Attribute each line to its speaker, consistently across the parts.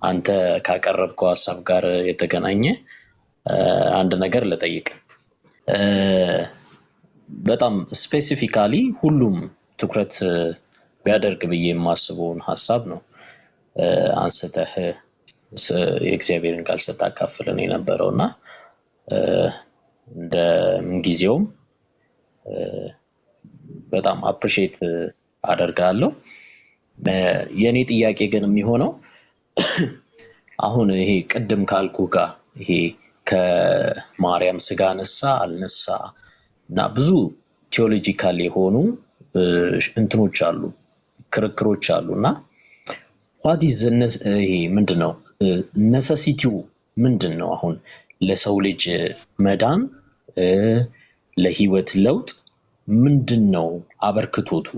Speaker 1: አንተ ካቀረብከው ሐሳብ ጋር የተገናኘ አንድ ነገር ልጠይቅ። በጣም ስፔሲፊካሊ ሁሉም ትኩረት ቢያደርግ ብዬ የማስበውን ሐሳብ ነው አንስተህ የእግዚአብሔርን ቃል ስታካፍለን የነበረውና እንደ ጊዜውም በጣም አፕሪሺየት አደርጋለሁ። የኔ ጥያቄ ግን የሚሆነው አሁን ይሄ ቅድም ካልኩ ጋር ይሄ ከማርያም ስጋ ነሳ አልነሳ እና ብዙ ቴዎሎጂካል የሆኑ እንትኖች አሉ፣ ክርክሮች አሉና what is ይሄ ምንድነው ነሰሲቲው ምንድነው? አሁን ለሰው ልጅ መዳን ለህይወት ለውጥ ምንድነው አበርክቶቱ?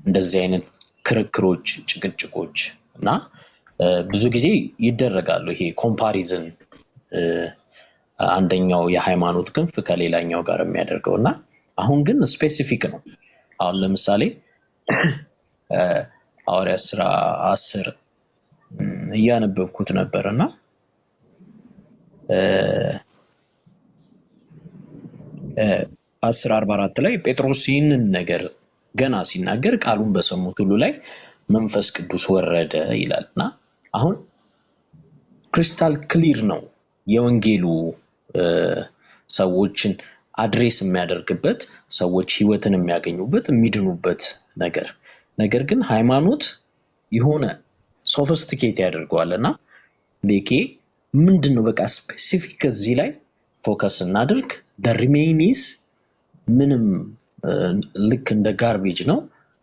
Speaker 1: እንደዚህ አይነት ክርክሮች፣ ጭቅጭቆች እና ብዙ ጊዜ ይደረጋሉ። ይሄ ኮምፓሪዝን አንደኛው የሃይማኖት ክንፍ ከሌላኛው ጋር የሚያደርገውና አሁን ግን ስፔሲፊክ ነው። አሁን ለምሳሌ ሐዋርያት ሥራ 10 እያነበብኩት ነበርና 10:44 ላይ ጴጥሮስ ይህንን ነገር ገና ሲናገር ቃሉን በሰሙት ሁሉ ላይ መንፈስ ቅዱስ ወረደ ይላልና አሁን ክሪስታል ክሊር ነው የወንጌሉ ሰዎችን አድሬስ የሚያደርግበት፣ ሰዎች ህይወትን የሚያገኙበት፣ የሚድኑበት ነገር ግን ሃይማኖት የሆነ ሶፊስቲኬት ያደርገዋልና ቤኬ ምንድነው በቃ ስፔሲፊክ እዚህ ላይ ፎከስ እናድርግ። the remain is ምንም ልክ እንደ ጋርቤጅ ነው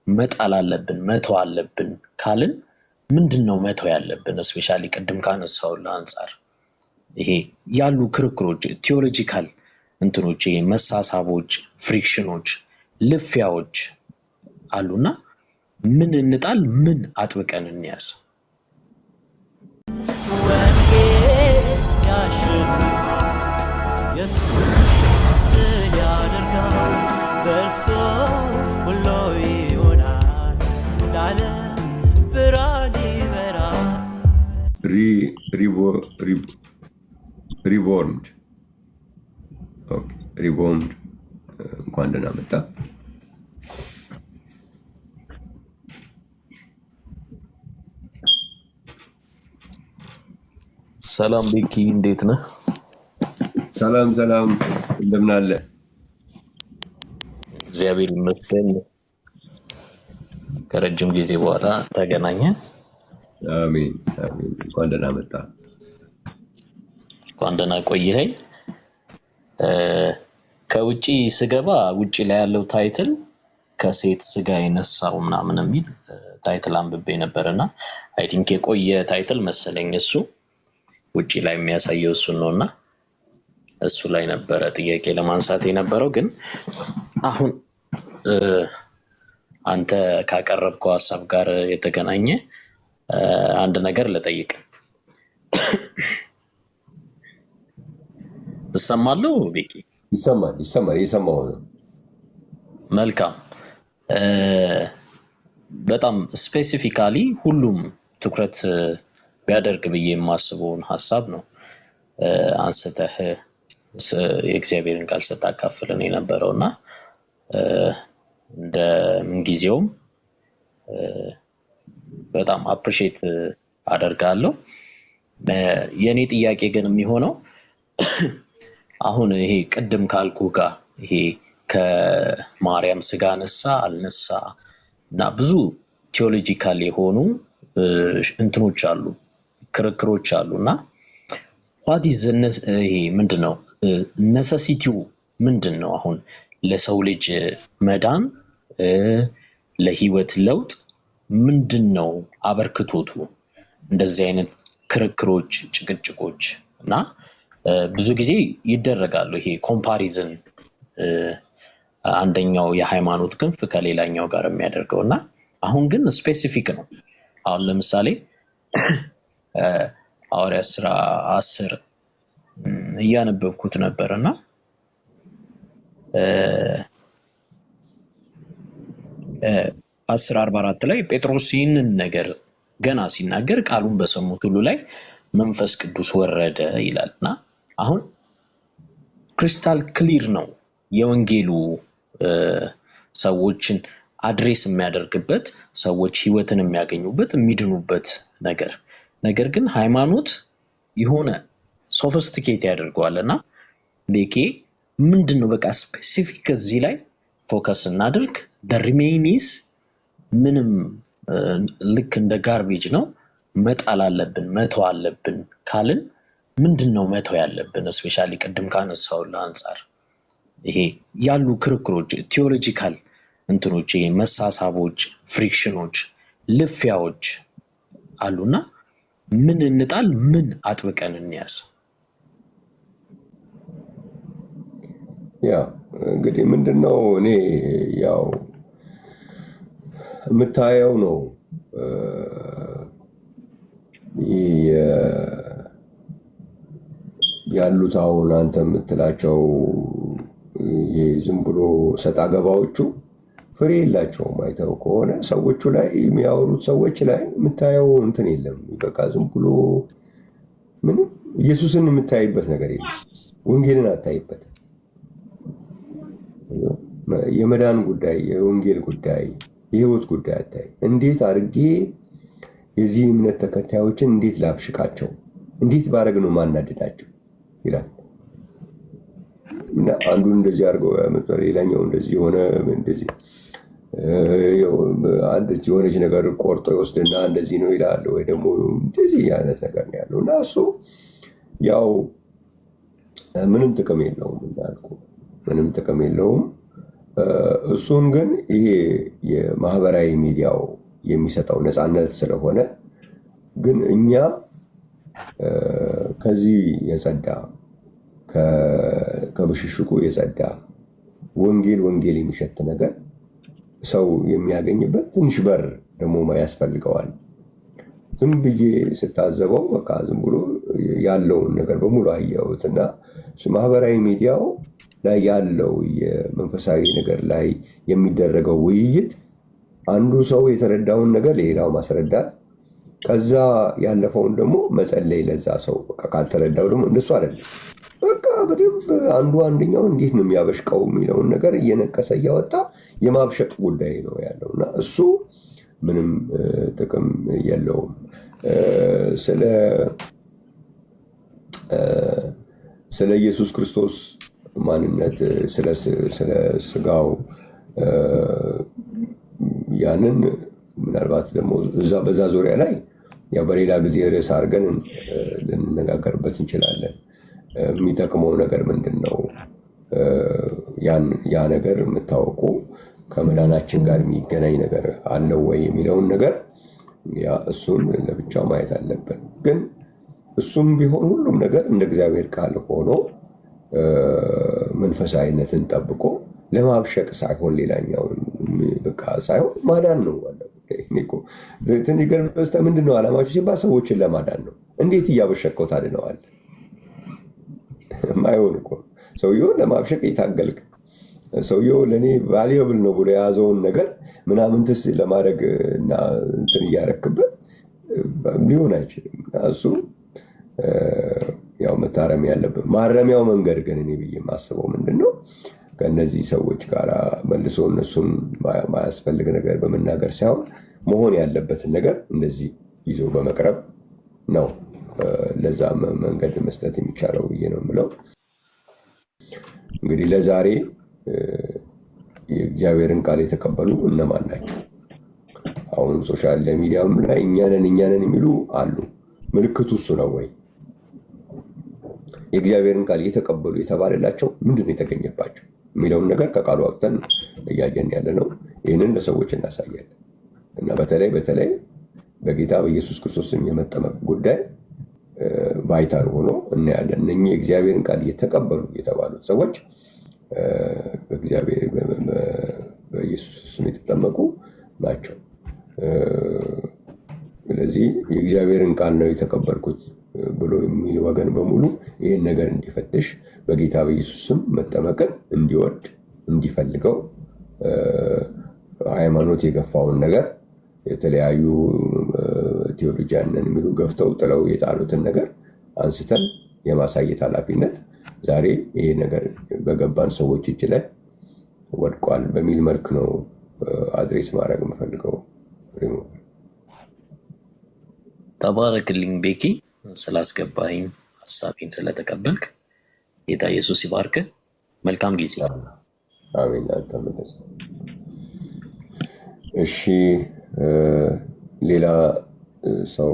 Speaker 1: መጣል አለብን መተው አለብን ካልን ምንድነው መተው ያለብን? ስፔሻሊ ቅድም ካነሳው አንፃር ይሄ ያሉ ክርክሮች፣ ቴዎሎጂካል እንትኖች፣ መሳሳቦች፣ ፍሪክሽኖች፣ ልፊያዎች አሉና ምን እንጣል፣ ምን አጥብቀን እንያዝ?
Speaker 2: ሪቦርንድ ሪቦርንድ እንኳን ደህና መጣ።
Speaker 1: ሰላም ቤኪ፣ እንዴት ነህ?
Speaker 2: ሰላም እንደምን አለ?
Speaker 1: እግዚአብሔር ይመስገን። ከረጅም ጊዜ በኋላ ተገናኘን።
Speaker 2: አሜን። እንኳን ደህና መጣ።
Speaker 1: እንኳን ደህና ቆየኸኝ። ከውጪ ስገባ ውጪ ላይ ያለው ታይትል ከሴት ስጋ የነሳው ምናምን የሚል ታይትል አንብቤ ነበርና አይ ቲንክ የቆየ ታይትል መሰለኝ እሱ ውጪ ላይ የሚያሳየው እሱ ነውና እሱ ላይ ነበረ ጥያቄ ለማንሳት የነበረው። ግን አሁን አንተ ካቀረብከው ሐሳብ ጋር የተገናኘ አንድ ነገር ልጠይቅ። እሰማለሁ ቤኪ?
Speaker 2: ይሰማል። እየሰማሁ ነው።
Speaker 1: መልካም። በጣም ስፔሲፊካሊ ሁሉም ትኩረት ቢያደርግ ብዬ የማስበውን ሐሳብ ነው አንስተህ የእግዚአብሔርን ቃል ስታካፍለን የነበረውና እንደ ጊዜውም በጣም አፕሪሺየት አደርጋለሁ። የኔ ጥያቄ ግን የሚሆነው አሁን ይሄ ቅድም ካልኩ ጋር ይሄ ከማርያም ስጋ ነሳ አልነሳ እና ብዙ ቴዎሎጂካል የሆኑ እንትኖች አሉ፣ ክርክሮች አሉና what is ይሄ ምንድነው ነሰሲቲው ምንድነው? አሁን ለሰው ልጅ መዳን ለህይወት ለውጥ ምንድነው አበርክቶቱ? እንደዚህ አይነት ክርክሮች፣ ጭቅጭቆች እና ብዙ ጊዜ ይደረጋሉ። ይሄ ኮምፓሪዝን አንደኛው የሃይማኖት ክንፍ ከሌላኛው ጋር የሚያደርገውና አሁን ግን ስፔሲፊክ ነው። አሁን ለምሳሌ ሐዋርያት ሥራ 10 እያነበብኩት ነበርና 10:44 ላይ ጴጥሮስ ይህንን ነገር ገና ሲናገር ቃሉን በሰሙት ሁሉ ላይ መንፈስ ቅዱስ ወረደ ይላልና አሁን ክሪስታል ክሊር ነው የወንጌሉ ሰዎችን አድሬስ የሚያደርግበት ሰዎች ህይወትን የሚያገኙበት የሚድኑበት ነገር ግን ሃይማኖት የሆነ ሶፊስቲኬት ያደርገዋልና ቤኬ ምንድነው በቃ ስፔሲፊክ እዚህ ላይ ፎከስ እናድርግ the remain is ምንም ልክ እንደ ጋርቤጅ ነው መጣል አለብን መተው አለብን ካልን ምንድነው መተው ያለብን ስፔሻሊ ቅድም ካነሳው ለአንፃር ይሄ ያሉ ክርክሮች ቲዮሎጂካል እንትኖች መሳሳቦች ፍሪክሽኖች ልፍያዎች አሉና ምን እንጣል ምን አጥብቀን እንያዝ
Speaker 2: ያ እንግዲህ ምንድነው እኔ ያው የምታየው ነው ያሉት አሁን አንተ የምትላቸው ዝም ብሎ ሰጣ ገባዎቹ ፍሬ የላቸውም አይተው ከሆነ ሰዎቹ ላይ የሚያወሩት ሰዎች ላይ የምታየው እንትን የለም በቃ ዝም ብሎ ምንም ኢየሱስን የምታይበት ነገር የለም ወንጌልን አታይበት የመዳን ጉዳይ የወንጌል ጉዳይ የህይወት ጉዳይ አታይ እንዴት አድርጌ የዚህ እምነት ተከታዮችን እንዴት ላብሽቃቸው እንዴት ባረግ ነው ማናደዳቸው ይላል እና አንዱን እንደዚህ አድርገው ያመጣው ሌላኛው እንደዚህ ሆነ እንደዚህ አንድ የሆነች ነገር ቆርጦ ይወስድና እንደዚህ ነው ይላል ወይ ደግሞ እንደዚህ አይነት ነገር ነው ያለው እና እሱ ያው ምንም ጥቅም የለውም እንዳልኩ ምንም ጥቅም የለውም እሱን ግን ይሄ የማህበራዊ ሚዲያው የሚሰጠው ነፃነት ስለሆነ ግን እኛ ከዚህ የጸዳ ከብሽሽቁ የጸዳ ወንጌል የሚሸት ነገር ሰው የሚያገኝበት ትንሽ በር ደግሞ ያስፈልገዋል ዝም ብዬ ስታዘበው በቃ ዝም ብሎ ያለውን ነገር በሙሉ አየሁትና ማህበራዊ ሚዲያው ላይ ያለው የመንፈሳዊ ነገር ላይ የሚደረገው ውይይት አንዱ ሰው የተረዳውን ነገር ሌላው ማስረዳት ከዛ ያለፈውን ደግሞ መጸለይ ለዛ ሰው በቃ ካልተረዳው ደግሞ እንደሱ አይደለም በቃ በደንብ አንዱ አንደኛው እንዴት ነው የሚያበሽቀው የሚለውን ነገር እየነቀሰ እያወጣ የማብሸቅ ጉዳይ ነው ያለውና እሱ ምንም ጥቅም የለውም ስለ ኢየሱስ ክርስቶስ ማንነት ስለ ስጋው ያንን ምናልባት ደግሞ በዛ ዙሪያ ላይ ያው በሌላ ጊዜ ርዕስ አድርገን ልንነጋገርበት እንችላለን የሚጠቅመው ነገር ምንድነው ያ ነገር የምታወቁ ከመዳናችን ጋር የሚገናኝ ነገር አለው ወይ የሚለውን ነገር ያ እሱን ለብቻው ማየት አለብን ግን እሱም ቢሆን ሁሉም ነገር እንደ እግዚአብሔር ቃል ሆኖ መንፈሳዊነትን ጠብቆ ለማብሸቅ ሳይሆን ሌላኛው በቃ ሳይሆን ማዳን ነው ማለት ነው ትንሽ ገርበስተ ምንድነው ዓላማችሁ ሲባል ሰዎችን ለማዳን ነው እንዴት እያበሸቀው ታድነዋል ማይሆን እኮ ሰውየው ለማብሸቅ ይታገልክ ሰውየው ለኔ ቫልዩብል ነው ብሎ የያዘውን ነገር ምናምንትስ ለማድረግ እና እንትን እያረክበት ሊሆን አይችልም እሱ ያው መታረም ያለበት ማረሚያው መንገድ ግን እኔ ብዬ ማስበው ምንድነው ከነዚህ ሰዎች ጋር መልሶ እነሱን ማያስፈልግ ነገር በመናገር ሳይሆን መሆን ያለበትን ነገር እንደዚህ ይዞ በመቅረብ ነው ለዛ መንገድ መስጠት የሚቻለው ብዬ ነው የምለው እንግዲህ ለዛሬ የእግዚአብሔርን ቃል የተቀበሉ እነማን ናቸው አሁን ሶሻል ሚዲያም ላይ እኛንን የሚሉ አሉ ምልክቱ እሱ ነው ወይ የእግዚአብሔርን ቃል የተቀበሉ የተባለላቸው ምንድነው የተገኘባቸው የሚለውን ነገር ከቃሉ አውጥተን እያየን ያለ ነው ይህንን ለሰዎች እናሳያለን እና በተለይ በጌታ በኢየሱስ ክርስቶስም የመጠመቅ ጉዳይ ቫይታል ሆኖ እናያለን እነኚህ የእግዚአብሔርን ቃል የተቀበሉ የተባሉት ሰዎች በኢየሱስ ስም የተጠመቁ ናቸው ስለዚህ የእግዚአብሔርን ቃል ነው የተቀበልኩት ብሎ የሚል ወገን በሙሉ ይህን ነገር እንዲፈትሽ በጌታ በኢየሱስ ስም መጠመቅን እንዲወድ እንዲፈልገው ሃይማኖት የገፋውን ነገር የተለያዩ ቴዎሎጂያንን የሚሉ ገፍተው ጥለው የጣሉትን ነገር አንስተን የማሳየት ኃላፊነት ዛሬ ይሄ ነገር በገባን ሰዎች እጅ ላይ ወድቋል በሚል መልክ ነው አድሬስ ማድረግ የምፈልገው።
Speaker 1: ተባረክልኝ ቤኪ፣ ስላስገባኝ ሀሳቤን ስለተቀበልክ ጌታ ኢየሱስ ይባርክ። መልካም ጊዜ።
Speaker 2: አሜን። አልተመለሰ። እሺ ሌላ ሰው